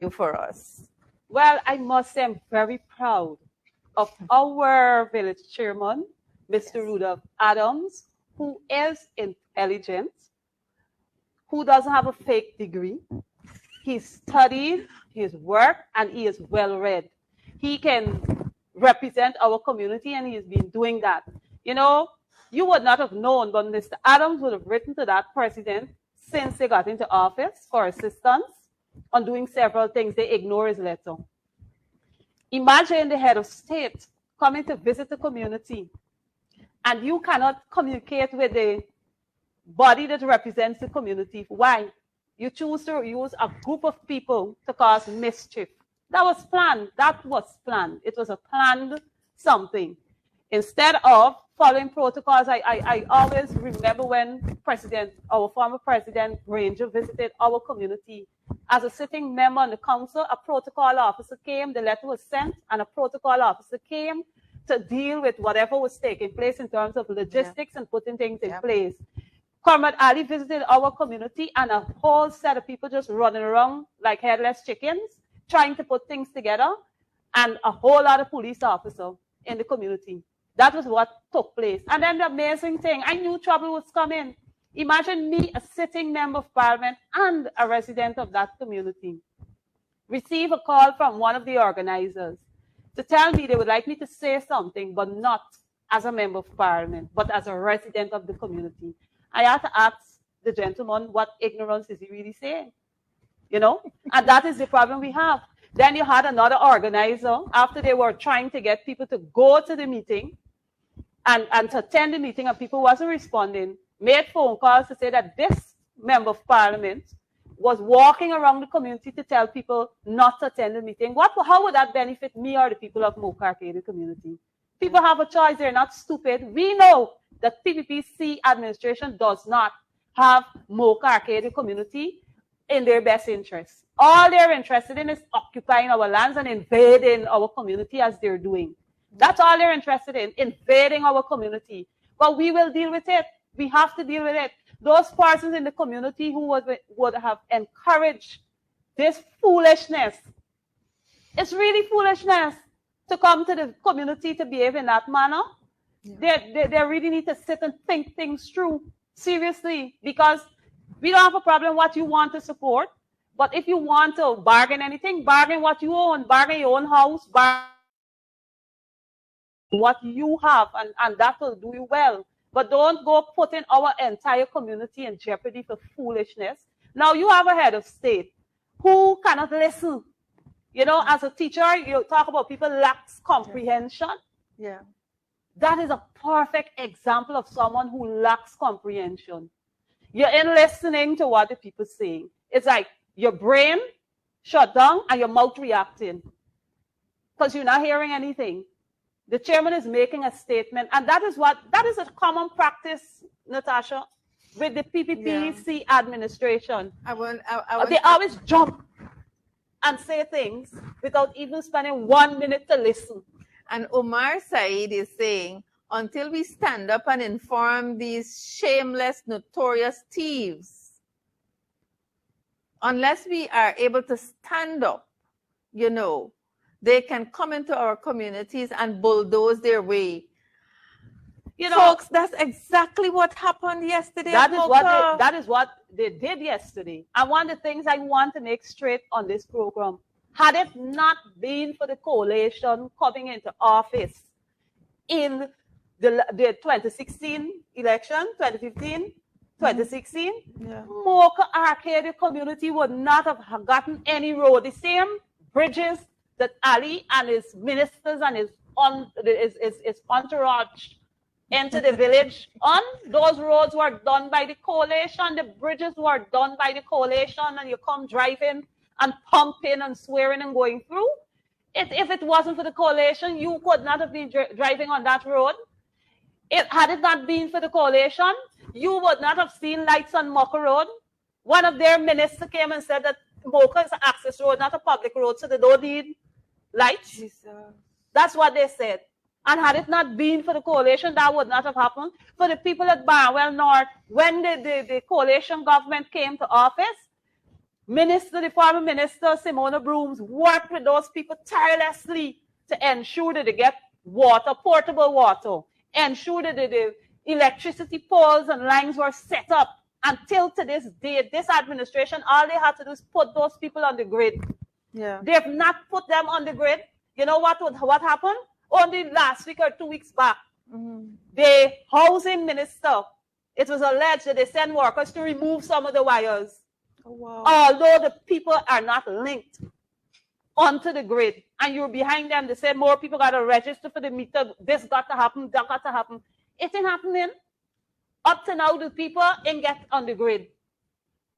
you for us? Well, I must say I'm very proud of our village chairman, Mr. Rudolph Adams, who is intelligent, who doesn't have a fake degree. He studied his work and he is well read. He can represent our community and he's been doing that. You know, you would not have known, but Mr. Adams would have written to that president since they got into office for assistance on doing several things. They ignore his letter. Imagine the head of state coming to visit the community and you cannot communicate with the body that represents the community. Why? You choose to use a group of people to cause mischief. That was planned. That was planned. It was a planned something. Instead of following protocols, I always remember when our former president, Granger, visited our community. As a sitting member on the council, a protocol officer came, the letter was sent, and a protocol officer came to deal with whatever was taking place in terms of logistics and putting things in place. Comrade Ali visited our community and a whole set of people just running around like headless chickens, trying to put things together, and a whole lot of police officers in the community. That was what took place. And then the amazing thing, I knew trouble was coming. Imagine me, a sitting member of parliament and a resident of that community, receive a call from one of the organizers to tell me they would like me to say something, but not as a member of parliament, but as a resident of the community. I had to ask the gentleman, what ignorance is he really saying? You know, and that is the problem we have. Then you had another organizer, after they were trying to get people to go to the meeting and to attend the meeting, and people wasn't responding, made phone calls to say that this member of parliament was walking around the community to tell people not to attend the meeting. How would that benefit me or the people of Mocha Arcadia community? People have a choice. They're not stupid. We know that PPPC administration does not have Mocha Arcadia community in their best interest. All they're interested in is occupying our lands and invading our community as they're doing. That's all they're interested in, invading our community. But we will deal with it. We have to deal with it. Those persons in the community who would have encouraged this foolishness, it's really foolishness to come to the community to behave in that manner. Yeah. They really need to sit and think things through, seriously, because we don't have a problem what you want to support, but if you want to bargain anything, bargain what you own, bargain your own house, bargain what you have, and that will do you well. But don't go putting our entire community in jeopardy for foolishness. Now you have a head of state who cannot listen. You know, as a teacher, you talk about people lacks comprehension. Yeah. That is a perfect example of someone who lacks comprehension. You're in listening to what the people saying. It's like your brain shut down and your mouth reacting because you're not hearing anything. The chairman is making a statement, and that is a common practice, Natasha, with the PPPC administration. They always jump and say things without even spending 1 minute to listen. And Omar Said is saying, until we stand up and inform these shameless, notorious thieves, unless we are able to stand up, you know, they can come into our communities and bulldoze their way. You know, folks, that's exactly what happened yesterday. That is what they did yesterday. And one of the things I want to make straight on this program, had it not been for the coalition coming into office in the 2016 election, 2015, 2016, Mocha Arcadia community would not have gotten any road. The same bridges that Ali and his ministers and his entourage into the village on, those roads were done by the coalition. The bridges were done by the coalition, and you come driving and pumping and swearing and going through. If it wasn't for the coalition, you could not have been driving on that road. Had it not been for the coalition, you would not have seen lights on Mocha Road. One of their ministers came and said that Mocha is an access road, not a public road, so they don't need lights. Jesus. That's what they said. And had it not been for the coalition, that would not have happened. For the people at Barnwell North, when the coalition government came to office, The former minister, Simona Brooms, worked with those people tirelessly to ensure that they get water, portable water, ensure that the electricity poles and lines were set up. Until to this day, this administration, all they had to do is put those people on the grid. Yeah. They have not put them on the grid. You know what happened? Only last week or 2 weeks back, the housing minister, it was alleged that they sent workers to remove some of the wires. Oh, wow. Although the people are not linked onto the grid, and you're behind them, they said more people got to register for the meter. This got to happen, that got to happen. It ain't happening. Up to now, the people ain't get on the grid.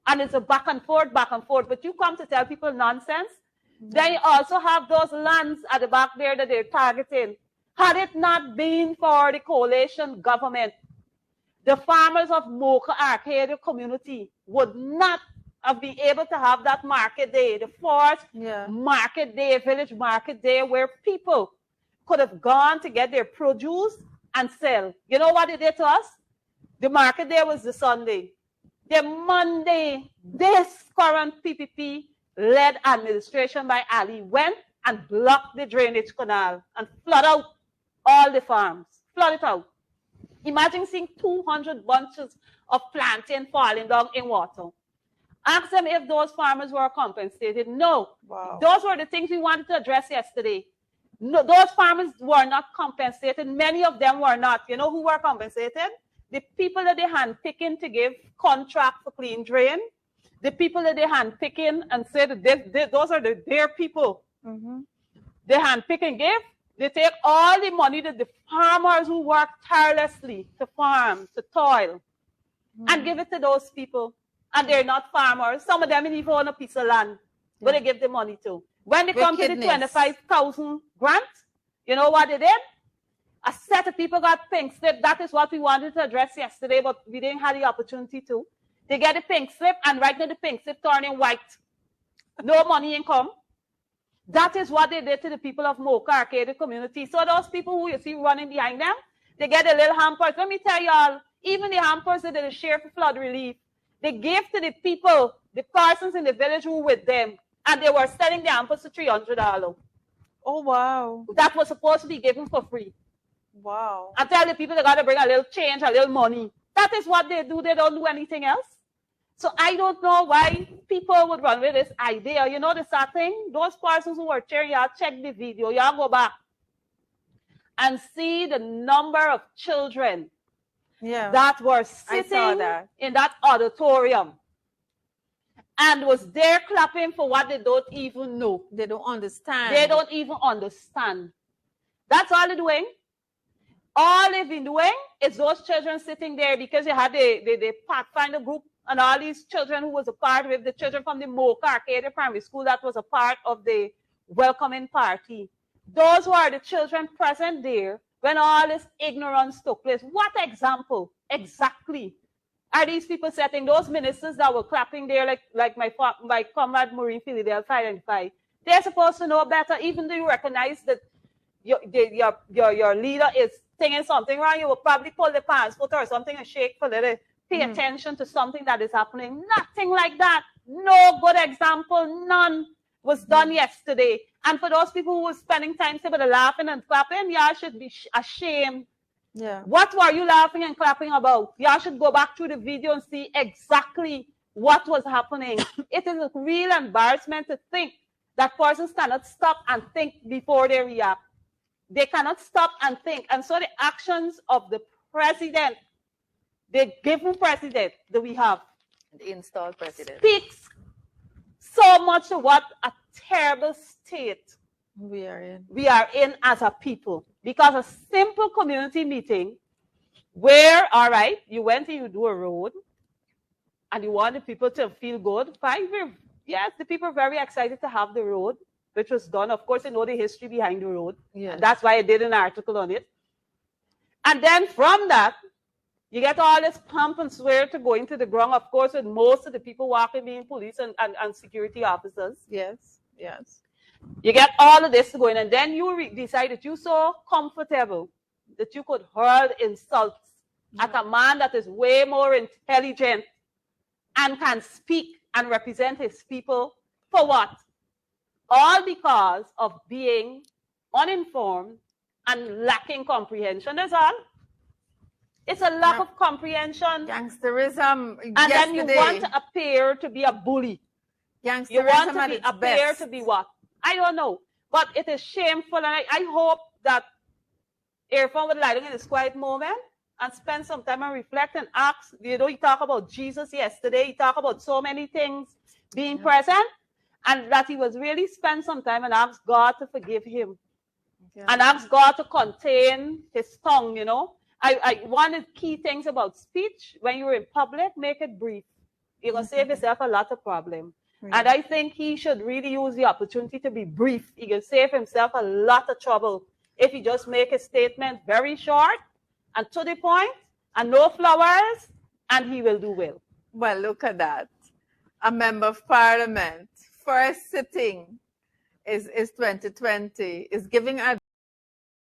And it's a back and forth. But you come to tell people nonsense. Then you also have those lands at the back there that they're targeting. Had it not been for the coalition government, the farmers of Mocha Arcadia community would not have been able to have that market day, the fourth market day, village market day, where people could have gone to get their produce and sell. You know what they did to us? The market day was the Sunday. The Monday, this current PPP-led administration by Ali went and blocked the drainage canal and flood out all the farms. Flood it out. Imagine seeing 200 bunches of plantain falling down in water. Ask them if those farmers were compensated. No. Wow. Those were the things we wanted to address yesterday. No, those farmers were not compensated. Many of them were not. You know who were compensated? The people that they handpicking to give contract for clean drain, the people that they handpicking and say that those are their people. They handpick and give. They take all the money that the farmers who work tirelessly to farm, to toil, and give it to those people. And they're not farmers. Some of them even own a piece of land, but they give the money to. When they come to the 25,000 grant, you know what they did? A set of people got pink slip. That is what we wanted to address yesterday, but we didn't have the opportunity to. They get a pink slip, and right now the pink slip turning white. No money income. That is what they did to the people of Mocha Arcadia community. So those people who you see running behind them, they get a little hampers. Let me tell y'all, even the hampers that they share for flood relief, they gave to the people, the persons in the village who were with them, and they were selling the hampers for $300. Oh, wow. That was supposed to be given for free. Wow. I tell the people they got to bring a little change, a little money. That is what they do. They don't do anything else. So I don't know why people would run with this idea. You know the sad thing? Those persons who were cheering, y'all check the video. Y'all go back and see the number of children that were sitting in that auditorium and was there clapping for what they don't even know. They don't understand. They don't even understand. That's all they're doing. All they've been doing is those children sitting there because they had the Pathfinder group and all these children who was a part of it, the children from the Mocha Arcadia Primary School that was a part of the welcoming party. Those were the children present there when all this ignorance took place. What example exactly are these people setting? Those ministers that were clapping there like my comrade Maureen Philadelphia identified. They're supposed to know better, even though you recognize that your leader is thinking something wrong. You will probably pull the pants foot or something and shake for a little, pay attention to something that is happening. Nothing like that. No good example. None was done yesterday. And for those people who were spending time laughing and clapping, y'all should be ashamed. Yeah. What were you laughing and clapping about? Y'all should go back through the video and see exactly what was happening. It is a real embarrassment to think that persons cannot stop and think before they react. They cannot stop and think. And so the actions of the president, the given president that we have, the installed president, speaks so much to what a terrible state we are in as a people. Because a simple community meeting where, all right, you went and you do a road and you want the people to feel good, fine. Yes, the people are very excited to have the road, which was done. Of course, they know the history behind the road. Yeah. That's why I did an article on it. And then from that, you get all this pump and swear to go into the ground, of course, with most of the people walking being police and security officers. Yes, yes. You get all of this going, and then you decide that you're so comfortable that you could hurl insults at a man that is way more intelligent and can speak and represent his people for what? All because of being uninformed and lacking comprehension. That's all. It's a lack of comprehension. Gangsterism. And then you want to appear to be a bully. Gangsterism You want to appear to be what? I don't know. But it is shameful. And I hope that Irfan would lie down in his quiet moment and spend some time and reflect and ask. You know, he talked about Jesus yesterday. He talked about so many things being present. And that he was really spend some time and ask God to forgive him. And ask God to contain his tongue, you know. One of the key things about speech, when you're in public, make it brief. You're going to save yourself a lot of problems. And I think he should really use the opportunity to be brief. He can save himself a lot of trouble if he just make a statement very short and to the point and no flowers, and he will do well. Well, look at that. A member of parliament, first sitting is 2020, is giving advice